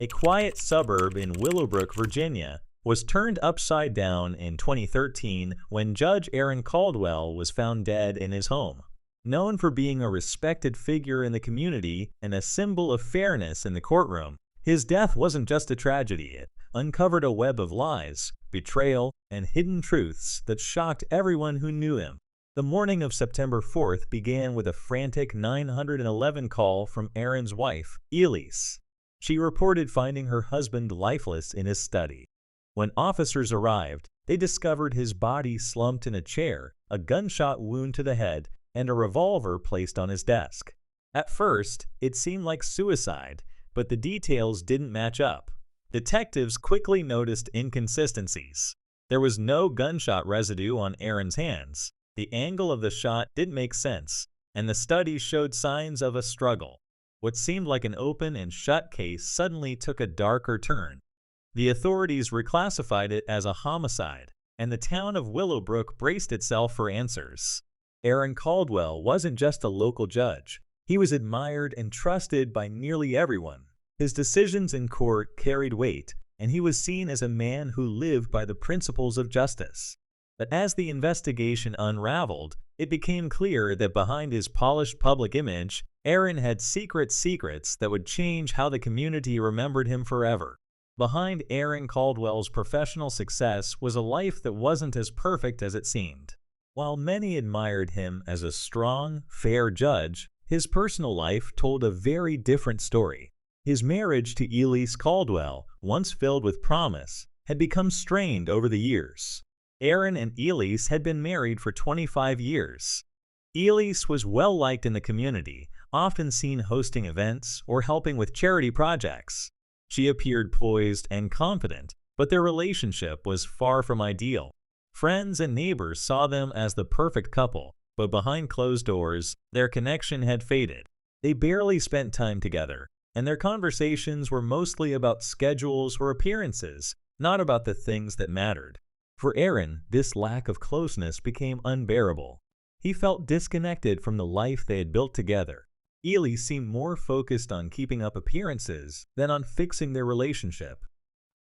A quiet suburb in Willowbrook, Virginia, was turned upside down in 2013 when Judge Aaron Caldwell was found dead in his home. Known for being a respected figure in the community and a symbol of fairness in the courtroom, his death wasn't just a tragedy. It uncovered a web of lies, betrayal, and hidden truths that shocked everyone who knew him. The morning of September 4th began with a frantic 911 call from Aaron's wife, Elise. She reported finding her husband lifeless in his study. When officers arrived, they discovered his body slumped in a chair, a gunshot wound to the head, and a revolver placed on his desk. At first, it seemed like suicide, but the details didn't match up. Detectives quickly noticed inconsistencies. There was no gunshot residue on Aaron's hands. The angle of the shot didn't make sense, and the study showed signs of a struggle. What seemed like an open and shut case suddenly took a darker turn. The authorities reclassified it as a homicide, and the town of Willowbrook braced itself for answers. Aaron Caldwell wasn't just a local judge. He was admired and trusted by nearly everyone. His decisions in court carried weight, and he was seen as a man who lived by the principles of justice. But as the investigation unraveled, it became clear that behind his polished public image, Aaron had secrets that would change how the community remembered him forever. Behind Aaron Caldwell's professional success was a life that wasn't as perfect as it seemed. While many admired him as a strong, fair judge, his personal life told a very different story. His marriage to Elise Caldwell, once filled with promise, had become strained over the years. Aaron and Elise had been married for 25 years. Elise was well-liked in the community, often seen hosting events or helping with charity projects. She appeared poised and confident, but their relationship was far from ideal. Friends and neighbors saw them as the perfect couple, but behind closed doors, their connection had faded. They barely spent time together, and their conversations were mostly about schedules or appearances, not about the things that mattered. For Aaron, this lack of closeness became unbearable. He felt disconnected from the life they had built together. Elise seemed more focused on keeping up appearances than on fixing their relationship.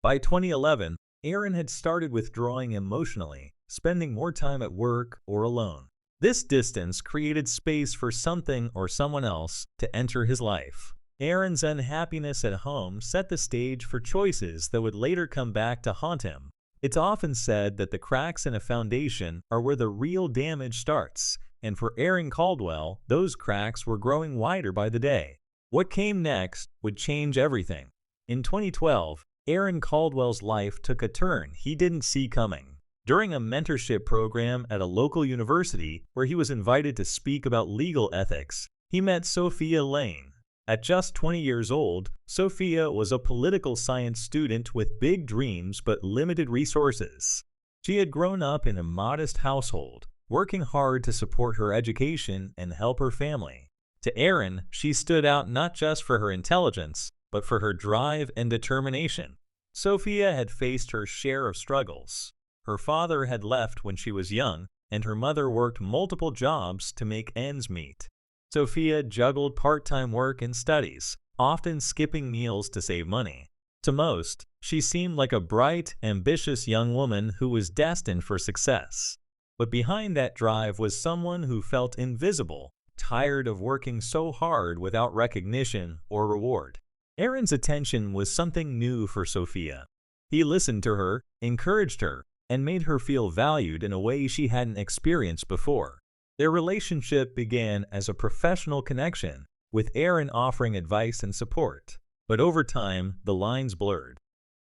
By 2011, Aaron had started withdrawing emotionally, spending more time at work or alone. This distance created space for something or someone else to enter his life. Aaron's unhappiness at home set the stage for choices that would later come back to haunt him. It's often said that the cracks in a foundation are where the real damage starts, and for Aaron Caldwell, those cracks were growing wider by the day. What came next would change everything. In 2012, Aaron Caldwell's life took a turn he didn't see coming. During a mentorship program at a local university where he was invited to speak about legal ethics, he met Sophia Lane. At just 20 years old, Sophia was a political science student with big dreams but limited resources. She had grown up in a modest household, working hard to support her education and help her family. To Aaron, she stood out not just for her intelligence, but for her drive and determination. Sophia had faced her share of struggles. Her father had left when she was young, and her mother worked multiple jobs to make ends meet. Sophia juggled part-time work and studies, often skipping meals to save money. To most, she seemed like a bright, ambitious young woman who was destined for success. But behind that drive was someone who felt invisible, tired of working so hard without recognition or reward. Aaron's attention was something new for Sophia. He listened to her, encouraged her, and made her feel valued in a way she hadn't experienced before. Their relationship began as a professional connection, with Aaron offering advice and support. But over time, the lines blurred.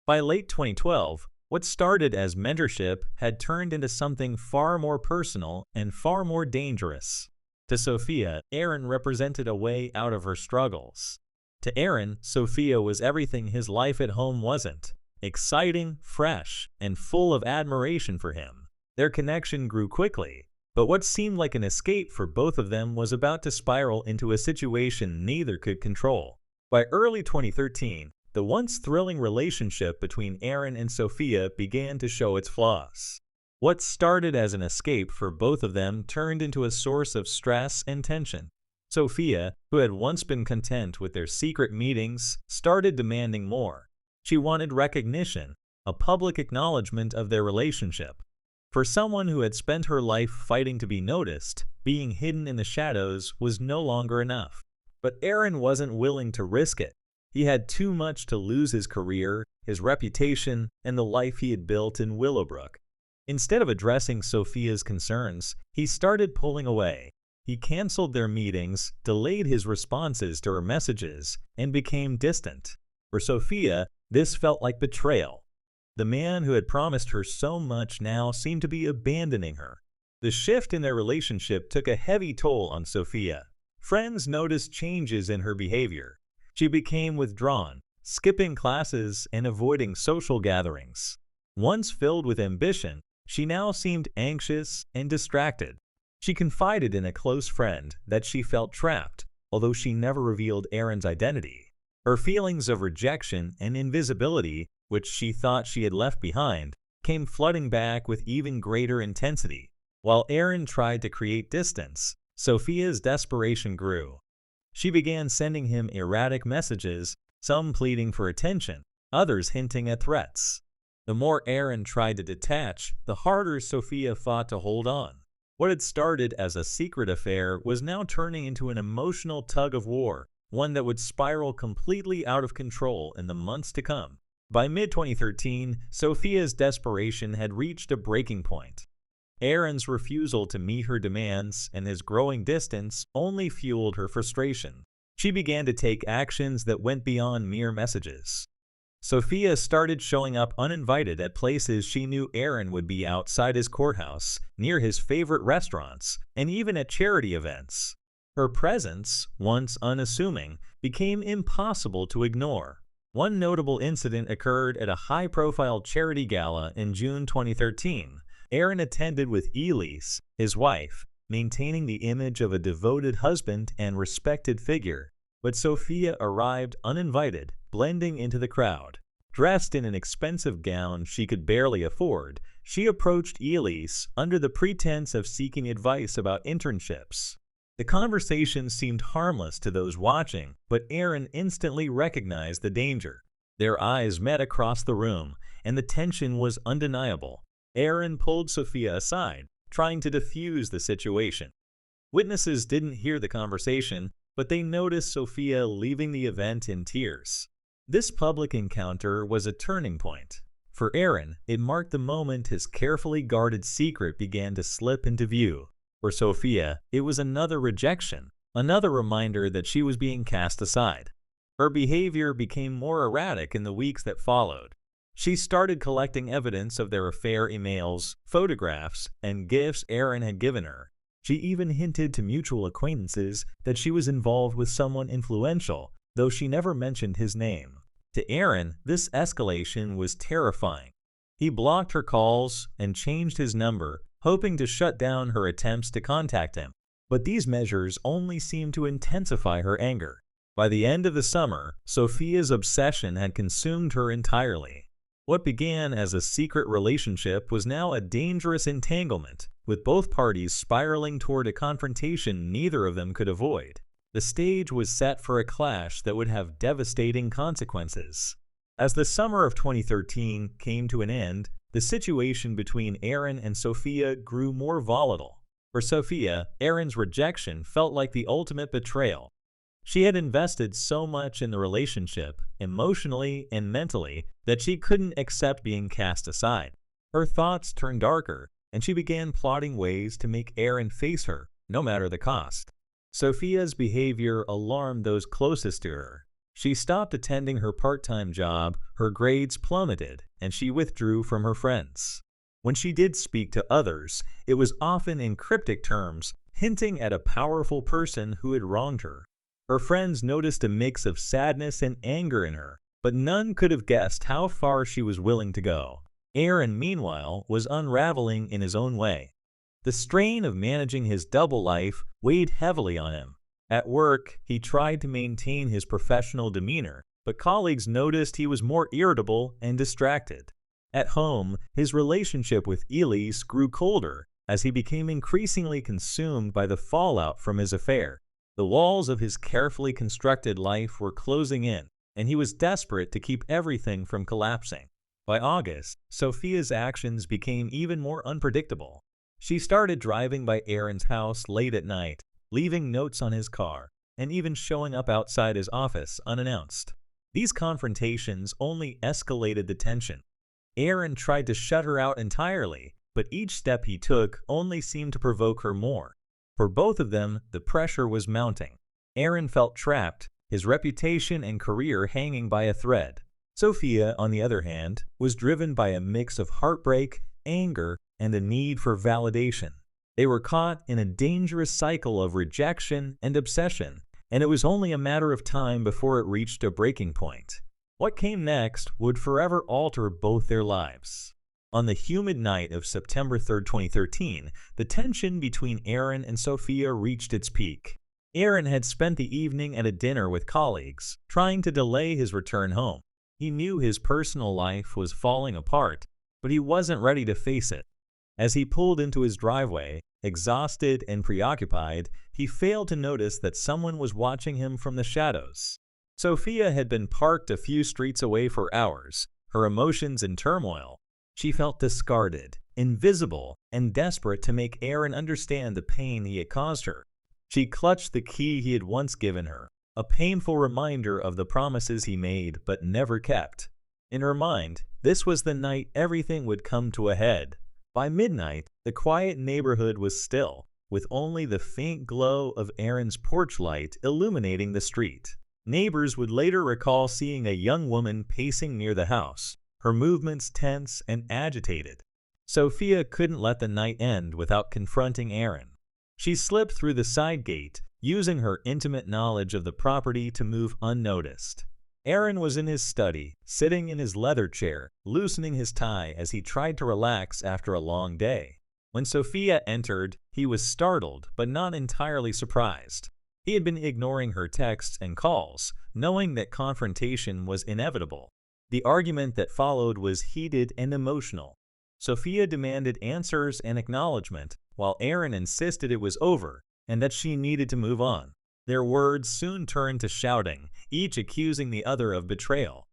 By late 2012, what started as mentorship had turned into something far more personal and far more dangerous. To Sophia, Aaron represented a way out of her struggles. To Aaron, Sophia was everything his life at home wasn't: exciting, fresh, and full of admiration for him. Their connection grew quickly, but what seemed like an escape for both of them was about to spiral into a situation neither could control. By early 2013, the once thrilling relationship between Aaron and Sophia began to show its flaws. What started as an escape for both of them turned into a source of stress and tension. Sophia, who had once been content with their secret meetings, started demanding more. She wanted recognition, a public acknowledgement of their relationship. For someone who had spent her life fighting to be noticed, being hidden in the shadows was no longer enough. But Aaron wasn't willing to risk it. He had too much to lose: his career, his reputation, and the life he had built in Willowbrook. Instead of addressing Sophia's concerns, he started pulling away. He canceled their meetings, delayed his responses to her messages, and became distant. For Sophia, this felt like betrayal. The man who had promised her so much now seemed to be abandoning her. The shift in their relationship took a heavy toll on Sophia. Friends noticed changes in her behavior. She became withdrawn, skipping classes and avoiding social gatherings. Once filled with ambition, she now seemed anxious and distracted. She confided in a close friend that she felt trapped, although she never revealed Aaron's identity. Her feelings of rejection and invisibility, which she thought she had left behind, came flooding back with even greater intensity. While Aaron tried to create distance, Sophia's desperation grew. She began sending him erratic messages, some pleading for attention, others hinting at threats. The more Aaron tried to detach, the harder Sophia fought to hold on. What had started as a secret affair was now turning into an emotional tug-of-war, one that would spiral completely out of control in the months to come. By mid-2013, Sophia's desperation had reached a breaking point. Aaron's refusal to meet her demands and his growing distance only fueled her frustration. She began to take actions that went beyond mere messages. Sophia started showing up uninvited at places she knew Aaron would be: outside his courthouse, near his favorite restaurants, and even at charity events. Her presence, once unassuming, became impossible to ignore. One notable incident occurred at a high-profile charity gala in June 2013. Aaron attended with Elise, his wife, maintaining the image of a devoted husband and respected figure. But Sophia arrived uninvited, blending into the crowd. Dressed in an expensive gown she could barely afford, she approached Elise under the pretense of seeking advice about internships. The conversation seemed harmless to those watching, but Aaron instantly recognized the danger. Their eyes met across the room, and the tension was undeniable. Aaron pulled Sophia aside, trying to defuse the situation. Witnesses didn't hear the conversation, but they noticed Sophia leaving the event in tears. This public encounter was a turning point. For Aaron, it marked the moment his carefully guarded secret began to slip into view. For Sophia, it was another rejection, another reminder that she was being cast aside. Her behavior became more erratic in the weeks that followed. She started collecting evidence of their affair: emails, photographs, and gifts Aaron had given her. She even hinted to mutual acquaintances that she was involved with someone influential, though she never mentioned his name. To Aaron, this escalation was terrifying. He blocked her calls and changed his number, hoping to shut down her attempts to contact him. But these measures only seemed to intensify her anger. By the end of the summer, Sophia's obsession had consumed her entirely. What began as a secret relationship was now a dangerous entanglement, with both parties spiraling toward a confrontation neither of them could avoid. The stage was set for a clash that would have devastating consequences. As the summer of 2013 came to an end, the situation between Aaron and Sophia grew more volatile. For Sophia, Aaron's rejection felt like the ultimate betrayal. She had invested so much in the relationship, emotionally and mentally, that she couldn't accept being cast aside. Her thoughts turned darker, and she began plotting ways to make Aaron face her, no matter the cost. Sophia's behavior alarmed those closest to her. She stopped attending her part-time job, her grades plummeted, and she withdrew from her friends. When she did speak to others, it was often in cryptic terms, hinting at a powerful person who had wronged her. Her friends noticed a mix of sadness and anger in her, but none could have guessed how far she was willing to go. Aaron, meanwhile, was unraveling in his own way. The strain of managing his double life weighed heavily on him. At work, he tried to maintain his professional demeanor, but colleagues noticed he was more irritable and distracted. At home, his relationship with Elise grew colder as he became increasingly consumed by the fallout from his affair. The walls of his carefully constructed life were closing in, and he was desperate to keep everything from collapsing. By August, Sophia's actions became even more unpredictable. She started driving by Aaron's house late at night, leaving notes on his car, and even showing up outside his office unannounced. These confrontations only escalated the tension. Aaron tried to shut her out entirely, but each step he took only seemed to provoke her more. For both of them, the pressure was mounting. Aaron felt trapped, his reputation and career hanging by a thread. Sophia, on the other hand, was driven by a mix of heartbreak, anger, and a need for validation. They were caught in a dangerous cycle of rejection and obsession, and it was only a matter of time before it reached a breaking point. What came next would forever alter both their lives. On the humid night of September 3, 2013, the tension between Aaron and Sophia reached its peak. Aaron had spent the evening at a dinner with colleagues, trying to delay his return home. He knew his personal life was falling apart, but he wasn't ready to face it. As he pulled into his driveway, exhausted and preoccupied, he failed to notice that someone was watching him from the shadows. Sophia had been parked a few streets away for hours, her emotions in turmoil. She felt discarded, invisible, and desperate to make Aaron understand the pain he had caused her. She clutched the key he had once given her, a painful reminder of the promises he made but never kept. In her mind, this was the night everything would come to a head. By midnight, the quiet neighborhood was still, with only the faint glow of Aaron's porch light illuminating the street. Neighbors would later recall seeing a young woman pacing near the house, her movements tense and agitated. Sophia couldn't let the night end without confronting Aaron. She slipped through the side gate, using her intimate knowledge of the property to move unnoticed. Aaron was in his study, sitting in his leather chair, loosening his tie as he tried to relax after a long day. When Sophia entered, he was startled but not entirely surprised. He had been ignoring her texts and calls, knowing that confrontation was inevitable. The argument that followed was heated and emotional. Sophia demanded answers and acknowledgement, while Aaron insisted it was over and that she needed to move on. Their words soon turned to shouting, each accusing the other of betrayal.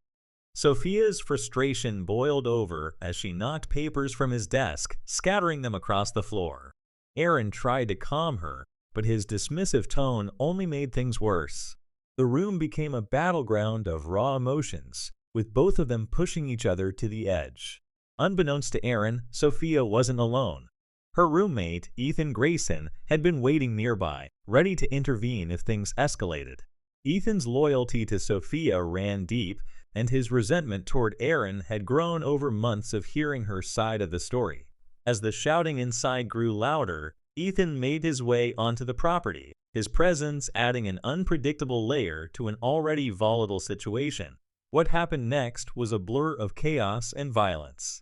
Sophia's frustration boiled over as she knocked papers from his desk, scattering them across the floor. Aaron tried to calm her, but his dismissive tone only made things worse. The room became a battleground of raw emotions, with both of them pushing each other to the edge. Unbeknownst to Aaron, Sophia wasn't alone. Her roommate, Ethan Grayson, had been waiting nearby, ready to intervene if things escalated. Ethan's loyalty to Sophia ran deep, and his resentment toward Aaron had grown over months of hearing her side of the story. As the shouting inside grew louder, Ethan made his way onto the property, his presence adding an unpredictable layer to an already volatile situation. What happened next was a blur of chaos and violence.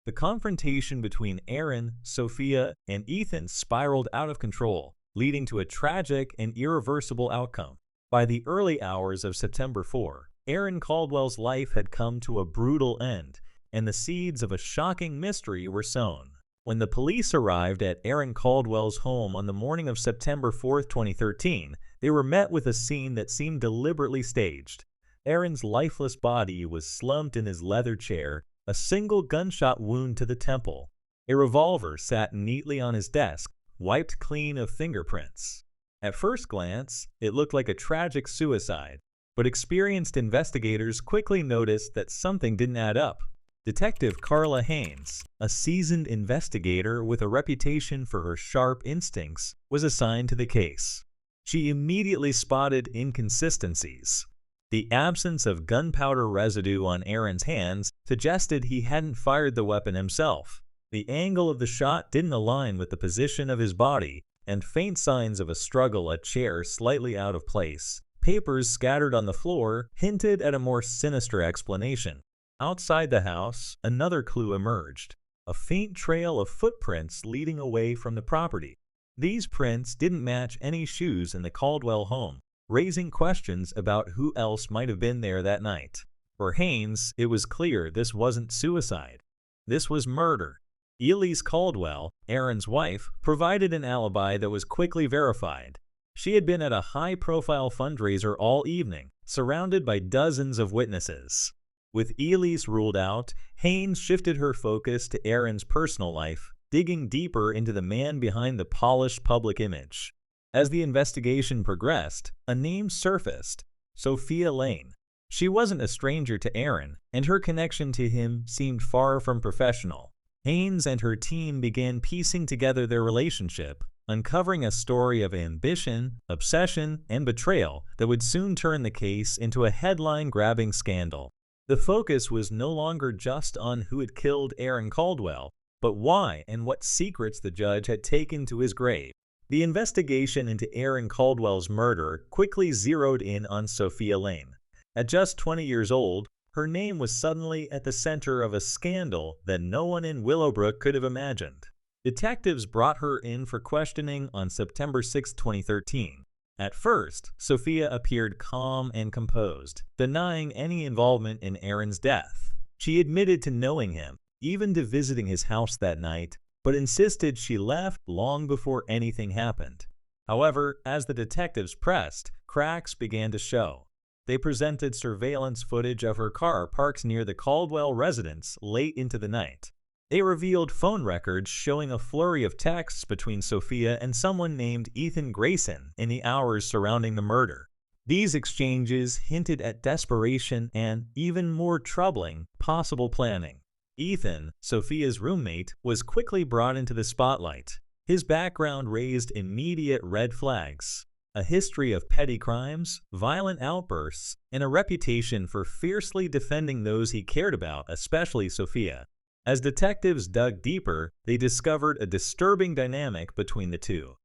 The confrontation between Aaron, Sophia, and Ethan spiraled out of control, leading to a tragic and irreversible outcome. By the early hours of September 4, Aaron Caldwell's life had come to a brutal end, and the seeds of a shocking mystery were sown. When the police arrived at Aaron Caldwell's home on the morning of September 4, 2013, they were met with a scene that seemed deliberately staged. Aaron's lifeless body was slumped in his leather chair, a single gunshot wound to the temple. A revolver sat neatly on his desk, wiped clean of fingerprints. At first glance, it looked like a tragic suicide, but experienced investigators quickly noticed that something didn't add up. Detective Carla Haynes, a seasoned investigator with a reputation for her sharp instincts, was assigned to the case. She immediately spotted inconsistencies. The absence of gunpowder residue on Aaron's hands suggested he hadn't fired the weapon himself. The angle of the shot didn't align with the position of his body, and faint signs of a struggle, a chair slightly out of place, papers scattered on the floor, hinted at a more sinister explanation. Outside the house, another clue emerged, a faint trail of footprints leading away from the property. These prints didn't match any shoes in the Caldwell home, raising questions about who else might have been there that night. For Haynes, it was clear this wasn't suicide. This was murder. Elise Caldwell, Aaron's wife, provided an alibi that was quickly verified. She had been at a high-profile fundraiser all evening, surrounded by dozens of witnesses. With Elise ruled out, Haynes shifted her focus to Aaron's personal life, digging deeper into the man behind the polished public image. As the investigation progressed, a name surfaced: Sophia Lane. She wasn't a stranger to Aaron, and her connection to him seemed far from professional. Haynes and her team began piecing together their relationship, uncovering a story of ambition, obsession, and betrayal that would soon turn the case into a headline-grabbing scandal. The focus was no longer just on who had killed Aaron Caldwell, but why and what secrets the judge had taken to his grave. The investigation into Aaron Caldwell's murder quickly zeroed in on Sophia Lane. At just 20 years old, her name was suddenly at the center of a scandal that no one in Willowbrook could have imagined. Detectives brought her in for questioning on September 6, 2013. At first, Sophia appeared calm and composed, denying any involvement in Aaron's death. She admitted to knowing him, even to visiting his house that night, but insisted she left long before anything happened. However, as the detectives pressed, cracks began to show. They presented surveillance footage of her car parked near the Caldwell residence late into the night. They revealed phone records showing a flurry of texts between Sophia and someone named Ethan Grayson in the hours surrounding the murder. These exchanges hinted at desperation and, even more troubling, possible planning. Ethan, Sophia's roommate, was quickly brought into the spotlight. His background raised immediate red flags: a history of petty crimes, violent outbursts, and a reputation for fiercely defending those he cared about, especially Sophia. As detectives dug deeper, they discovered a disturbing dynamic between the two.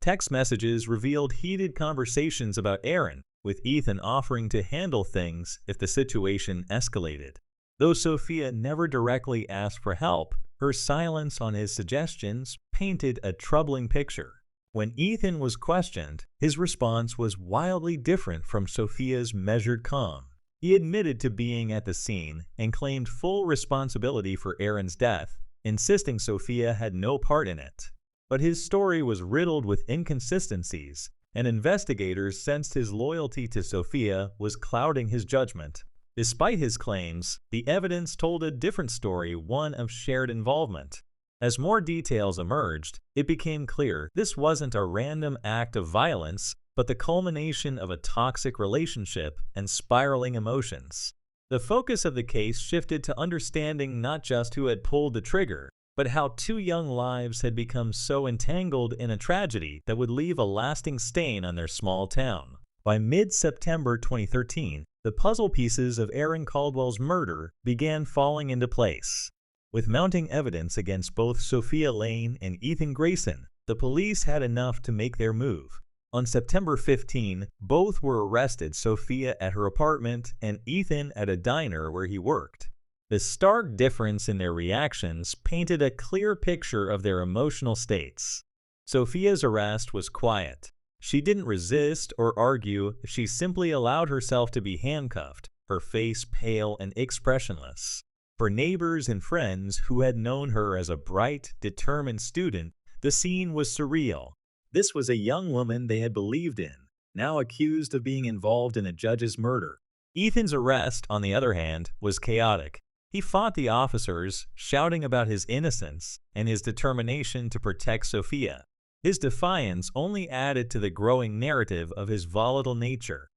Text messages revealed heated conversations about Aaron, with Ethan offering to handle things if the situation escalated. Though Sophia never directly asked for help, her silence on his suggestions painted a troubling picture. When Ethan was questioned, his response was wildly different from Sophia's measured calm. He admitted to being at the scene and claimed full responsibility for Aaron's death, insisting Sophia had no part in it. But his story was riddled with inconsistencies, and investigators sensed his loyalty to Sophia was clouding his judgment. Despite his claims, the evidence told a different story, one of shared involvement. As more details emerged, it became clear this wasn't a random act of violence, but the culmination of a toxic relationship and spiraling emotions. The focus of the case shifted to understanding not just who had pulled the trigger, but how two young lives had become so entangled in a tragedy that would leave a lasting stain on their small town. By mid-September 2013, the puzzle pieces of Aaron Caldwell's murder began falling into place. With mounting evidence against both Sophia Lane and Ethan Grayson, the police had enough to make their move. On September 15, both were arrested, Sophia at her apartment and Ethan at a diner where he worked. The stark difference in their reactions painted a clear picture of their emotional states. Sophia's arrest was quiet. She didn't resist or argue, she simply allowed herself to be handcuffed, her face pale and expressionless. For neighbors and friends who had known her as a bright, determined student, the scene was surreal. This was a young woman they had believed in, now accused of being involved in a judge's murder. Ethan's arrest, on the other hand, was chaotic. He fought the officers, shouting about his innocence and his determination to protect Sophia. His defiance only added to the growing narrative of his volatile nature.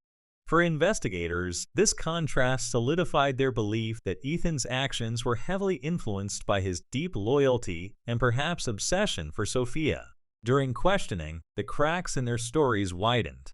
For investigators, this contrast solidified their belief that Ethan's actions were heavily influenced by his deep loyalty and perhaps obsession for Sophia. During questioning, the cracks in their stories widened.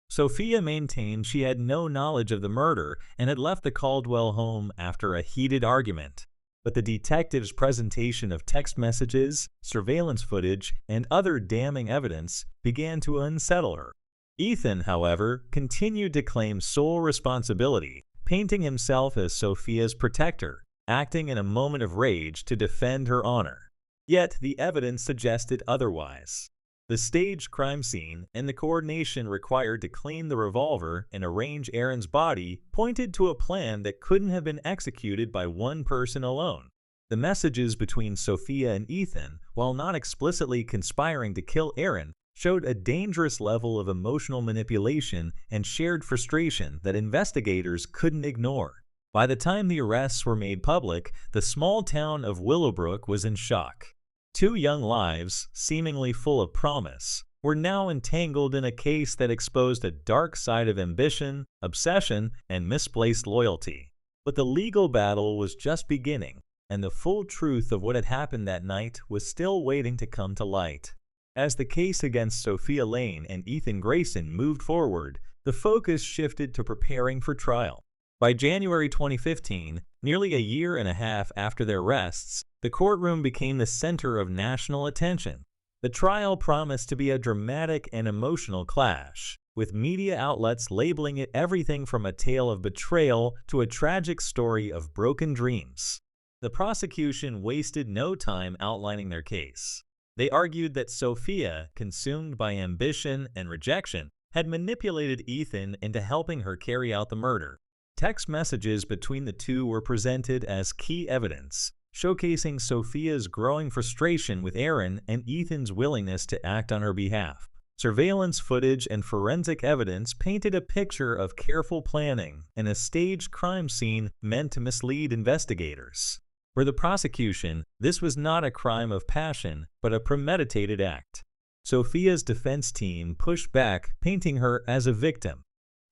Sophia maintained she had no knowledge of the murder and had left the Caldwell home after a heated argument. But the detective's presentation of text messages, surveillance footage, and other damning evidence began to unsettle her. Ethan, however, continued to claim sole responsibility, painting himself as Sophia's protector, acting in a moment of rage to defend her honor. Yet the evidence suggested otherwise. The staged crime scene and the coordination required to clean the revolver and arrange Aaron's body pointed to a plan that couldn't have been executed by one person alone. The messages between Sophia and Ethan, while not explicitly conspiring to kill Aaron, showed a dangerous level of emotional manipulation and shared frustration that investigators couldn't ignore. By the time the arrests were made public, the small town of Willowbrook was in shock. Two young lives, seemingly full of promise, were now entangled in a case that exposed a dark side of ambition, obsession, and misplaced loyalty. But the legal battle was just beginning, and the full truth of what had happened that night was still waiting to come to light. As the case against Sophia Lane and Ethan Grayson moved forward, the focus shifted to preparing for trial. By January 2015, nearly a year and a half after their arrests, the courtroom became the center of national attention. The trial promised to be a dramatic and emotional clash, with media outlets labeling it everything from a tale of betrayal to a tragic story of broken dreams. The prosecution wasted no time outlining their case. They argued that Sophia, consumed by ambition and rejection, had manipulated Ethan into helping her carry out the murder. Text messages between the two were presented as key evidence, showcasing Sophia's growing frustration with Aaron and Ethan's willingness to act on her behalf. Surveillance footage and forensic evidence painted a picture of careful planning and a staged crime scene meant to mislead investigators. For the prosecution, this was not a crime of passion, but a premeditated act. Sophia's defense team pushed back, painting her as a victim.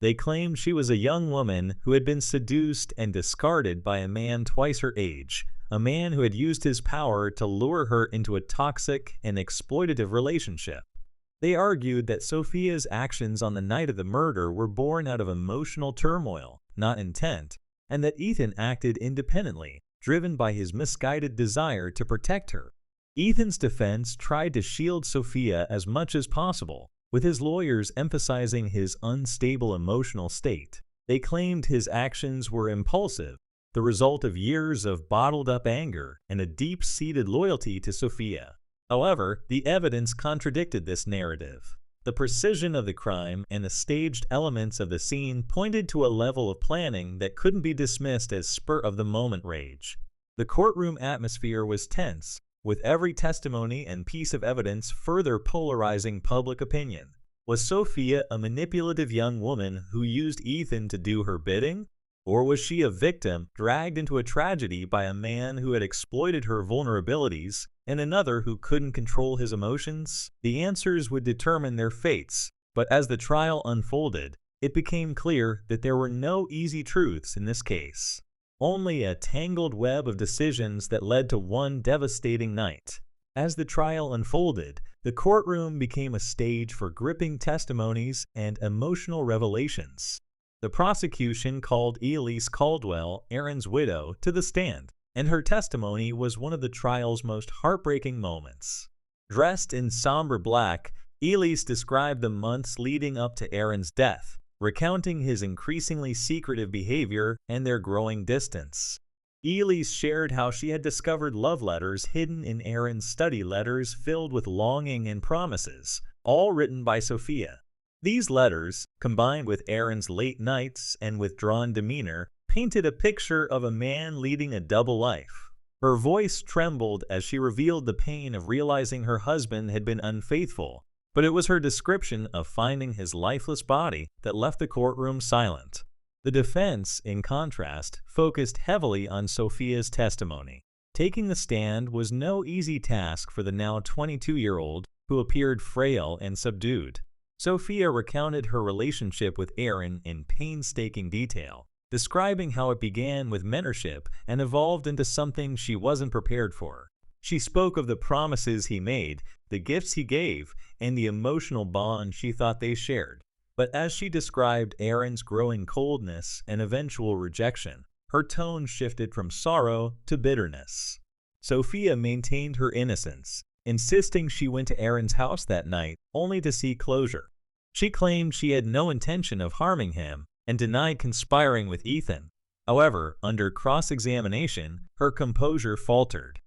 They claimed she was a young woman who had been seduced and discarded by a man twice her age, a man who had used his power to lure her into a toxic and exploitative relationship. They argued that Sophia's actions on the night of the murder were born out of emotional turmoil, not intent, and that Ethan acted independently, driven by his misguided desire to protect her. Ethan's defense tried to shield Sophia as much as possible, with his lawyers emphasizing his unstable emotional state. They claimed his actions were impulsive, the result of years of bottled-up anger and a deep-seated loyalty to Sophia. However, the evidence contradicted this narrative. The precision of the crime and the staged elements of the scene pointed to a level of planning that couldn't be dismissed as spur-of-the-moment rage. The courtroom atmosphere was tense, with every testimony and piece of evidence further polarizing public opinion. Was Sophia a manipulative young woman who used Ethan to do her bidding? Or was she a victim dragged into a tragedy by a man who had exploited her vulnerabilities and another who couldn't control his emotions? The answers would determine their fates, but as the trial unfolded, it became clear that there were no easy truths in this case. Only a tangled web of decisions that led to one devastating night. As the trial unfolded, the courtroom became a stage for gripping testimonies and emotional revelations. The prosecution called Elise Caldwell, Aaron's widow, to the stand, and her testimony was one of the trial's most heartbreaking moments. Dressed in somber black, Elise described the months leading up to Aaron's death, recounting his increasingly secretive behavior and their growing distance. Elise shared how she had discovered love letters hidden in Aaron's study letters filled with longing and promises, all written by Sophia. These letters, combined with Aaron's late nights and withdrawn demeanor, painted a picture of a man leading a double life. Her voice trembled as she revealed the pain of realizing her husband had been unfaithful, but it was her description of finding his lifeless body that left the courtroom silent. The defense, in contrast, focused heavily on Sophia's testimony. Taking the stand was no easy task for the now 22-year-old, who appeared frail and subdued. Sophia recounted her relationship with Aaron in painstaking detail, describing how it began with mentorship and evolved into something she wasn't prepared for. She spoke of the promises he made, the gifts he gave, and the emotional bond she thought they shared. But as she described Aaron's growing coldness and eventual rejection, her tone shifted from sorrow to bitterness. Sophia maintained her innocence, insisting she went to Aaron's house that night only to seek closure. She claimed she had no intention of harming him and denied conspiring with Ethan. However, under cross-examination, her composure faltered.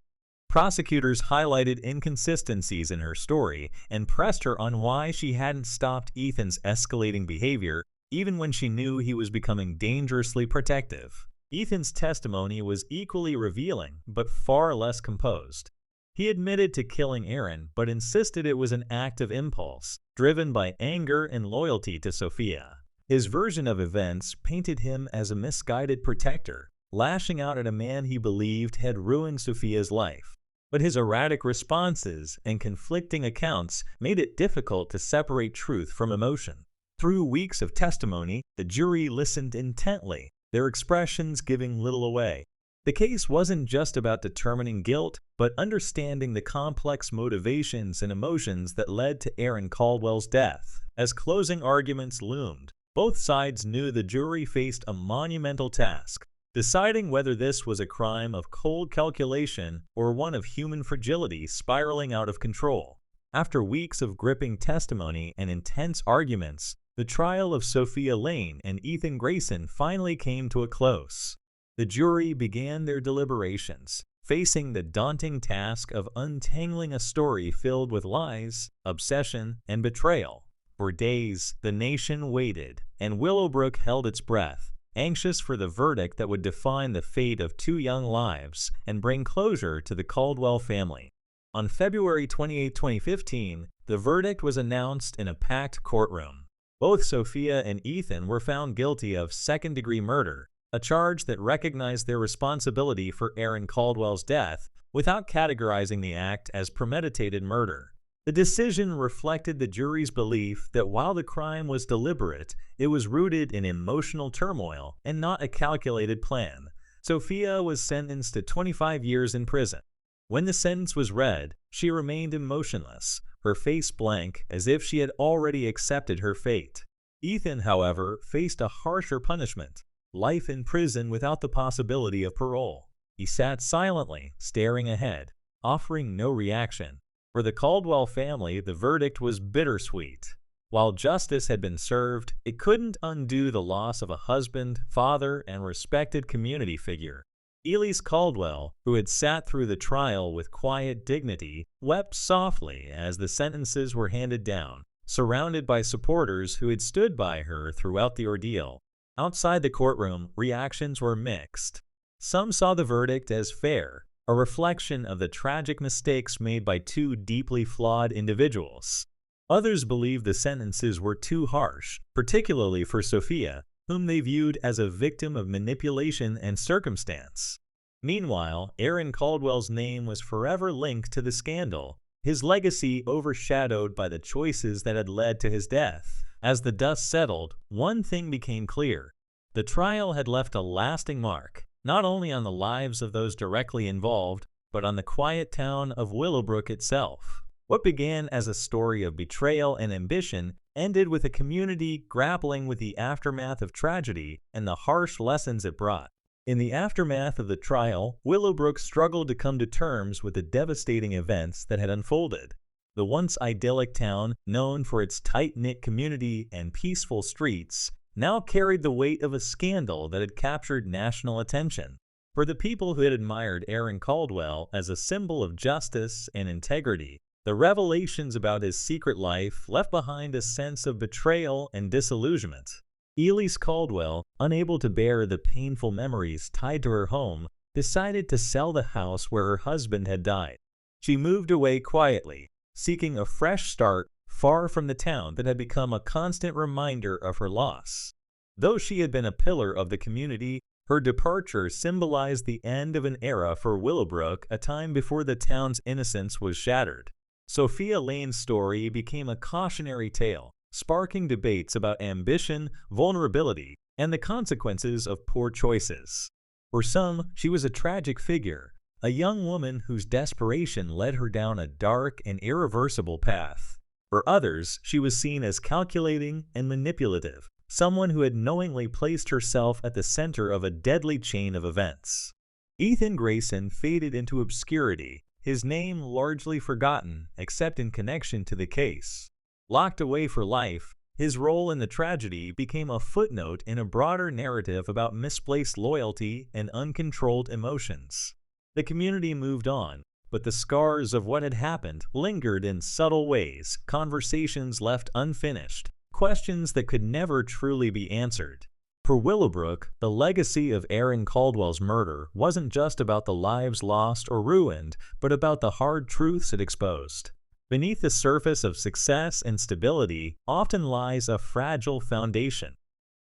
Prosecutors highlighted inconsistencies in her story and pressed her on why she hadn't stopped Ethan's escalating behavior even when she knew he was becoming dangerously protective. Ethan's testimony was equally revealing but far less composed. He admitted to killing Aaron but insisted it was an act of impulse, driven by anger and loyalty to Sophia. His version of events painted him as a misguided protector, lashing out at a man he believed had ruined Sophia's life. But his erratic responses and conflicting accounts made it difficult to separate truth from emotion. Through weeks of testimony, the jury listened intently, their expressions giving little away. The case wasn't just about determining guilt, but understanding the complex motivations and emotions that led to Aaron Caldwell's death. As closing arguments loomed, both sides knew the jury faced a monumental task, deciding whether this was a crime of cold calculation or one of human fragility spiraling out of control. After weeks of gripping testimony and intense arguments, the trial of Sophia Lane and Ethan Grayson finally came to a close. The jury began their deliberations, facing the daunting task of untangling a story filled with lies, obsession, and betrayal. For days, the nation waited, and Willowbrook held its breath, anxious for the verdict that would define the fate of two young lives and bring closure to the Caldwell family. On February 28, 2015, the verdict was announced in a packed courtroom. Both Sophia and Ethan were found guilty of second-degree murder, a charge that recognized their responsibility for Aaron Caldwell's death without categorizing the act as premeditated murder. The decision reflected the jury's belief that while the crime was deliberate, it was rooted in emotional turmoil and not a calculated plan. Sophia was sentenced to 25 years in prison. When the sentence was read, she remained emotionless, her face blank as if she had already accepted her fate. Ethan, however, faced a harsher punishment, life in prison without the possibility of parole. He sat silently, staring ahead, offering no reaction. For the Caldwell family, the verdict was bittersweet. While justice had been served, it couldn't undo the loss of a husband, father, and respected community figure. Elise Caldwell, who had sat through the trial with quiet dignity, wept softly as the sentences were handed down, surrounded by supporters who had stood by her throughout the ordeal. Outside the courtroom, reactions were mixed. Some saw the verdict as fair, a reflection of the tragic mistakes made by two deeply flawed individuals. Others believed the sentences were too harsh, particularly for Sophia, whom they viewed as a victim of manipulation and circumstance. Meanwhile, Aaron Caldwell's name was forever linked to the scandal, his legacy overshadowed by the choices that had led to his death. As the dust settled, one thing became clear. The trial had left a lasting mark, not only on the lives of those directly involved, but on the quiet town of Willowbrook itself. What began as a story of betrayal and ambition ended with a community grappling with the aftermath of tragedy and the harsh lessons it brought. In the aftermath of the trial, Willowbrook struggled to come to terms with the devastating events that had unfolded. The once idyllic town, known for its tight-knit community and peaceful streets, now carried the weight of a scandal that had captured national attention. For the people who had admired Aaron Caldwell as a symbol of justice and integrity, the revelations about his secret life left behind a sense of betrayal and disillusionment. Elise Caldwell, unable to bear the painful memories tied to her home, decided to sell the house where her husband had died. She moved away quietly, seeking a fresh start far from the town that had become a constant reminder of her loss. Though she had been a pillar of the community, her departure symbolized the end of an era for Willowbrook, a time before the town's innocence was shattered. Sophia Lane's story became a cautionary tale, sparking debates about ambition, vulnerability, and the consequences of poor choices. For some, she was a tragic figure, a young woman whose desperation led her down a dark and irreversible path. For others, she was seen as calculating and manipulative, someone who had knowingly placed herself at the center of a deadly chain of events. Ethan Grayson faded into obscurity, his name largely forgotten except in connection to the case. Locked away for life, his role in the tragedy became a footnote in a broader narrative about misplaced loyalty and uncontrolled emotions. The community moved on, but the scars of what had happened lingered in subtle ways, conversations left unfinished, questions that could never truly be answered. For Willowbrook, the legacy of Aaron Caldwell's murder wasn't just about the lives lost or ruined, but about the hard truths it exposed. Beneath the surface of success and stability often lies a fragile foundation.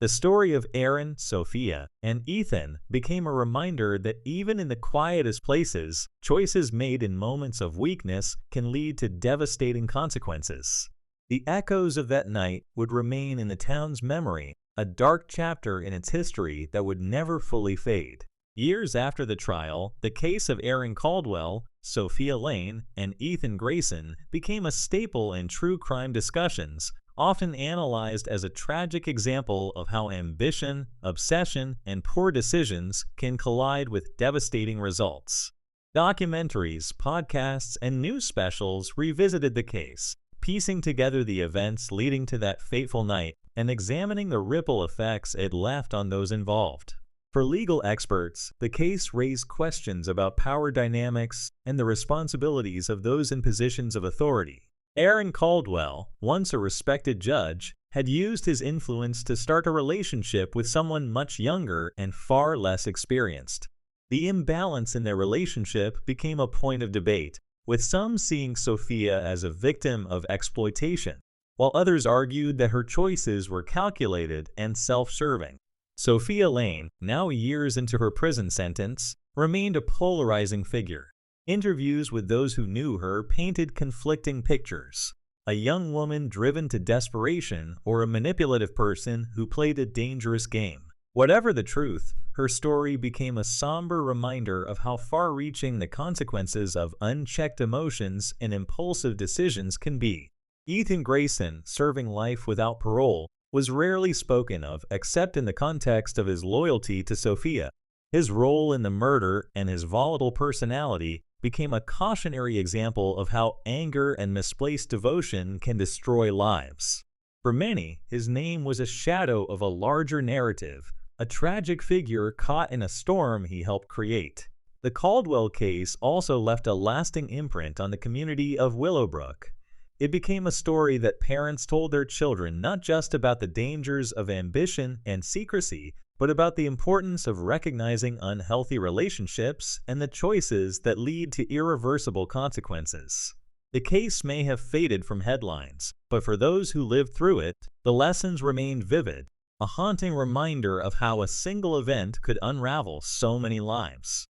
The story of Aaron, Sophia, and Ethan became a reminder that even in the quietest places, choices made in moments of weakness can lead to devastating consequences. The echoes of that night would remain in the town's memory, a dark chapter in its history that would never fully fade. Years after the trial, the case of Aaron Caldwell, Sophia Lane, and Ethan Grayson became a staple in true crime discussions, often analyzed as a tragic example of how ambition, obsession, and poor decisions can collide with devastating results. Documentaries, podcasts, and news specials revisited the case, piecing together the events leading to that fateful night and examining the ripple effects it left on those involved. For legal experts, the case raised questions about power dynamics and the responsibilities of those in positions of authority. Aaron Caldwell, once a respected judge, had used his influence to start a relationship with someone much younger and far less experienced. The imbalance in their relationship became a point of debate, with some seeing Sophia as a victim of exploitation, while others argued that her choices were calculated and self-serving. Sophia Lane, now years into her prison sentence, remained a polarizing figure. Interviews with those who knew her painted conflicting pictures: a young woman driven to desperation or a manipulative person who played a dangerous game. Whatever the truth, her story became a somber reminder of how far-reaching the consequences of unchecked emotions and impulsive decisions can be. Ethan Grayson, serving life without parole, was rarely spoken of except in the context of his loyalty to Sophia. His role in the murder and his volatile personality became a cautionary example of how anger and misplaced devotion can destroy lives. For many, his name was a shadow of a larger narrative, a tragic figure caught in a storm he helped create. The Caldwell case also left a lasting imprint on the community of Willowbrook. It became a story that parents told their children not just about the dangers of ambition and secrecy, but about the importance of recognizing unhealthy relationships and the choices that lead to irreversible consequences. The case may have faded from headlines, but for those who lived through it, the lessons remained vivid, a haunting reminder of how a single event could unravel so many lives.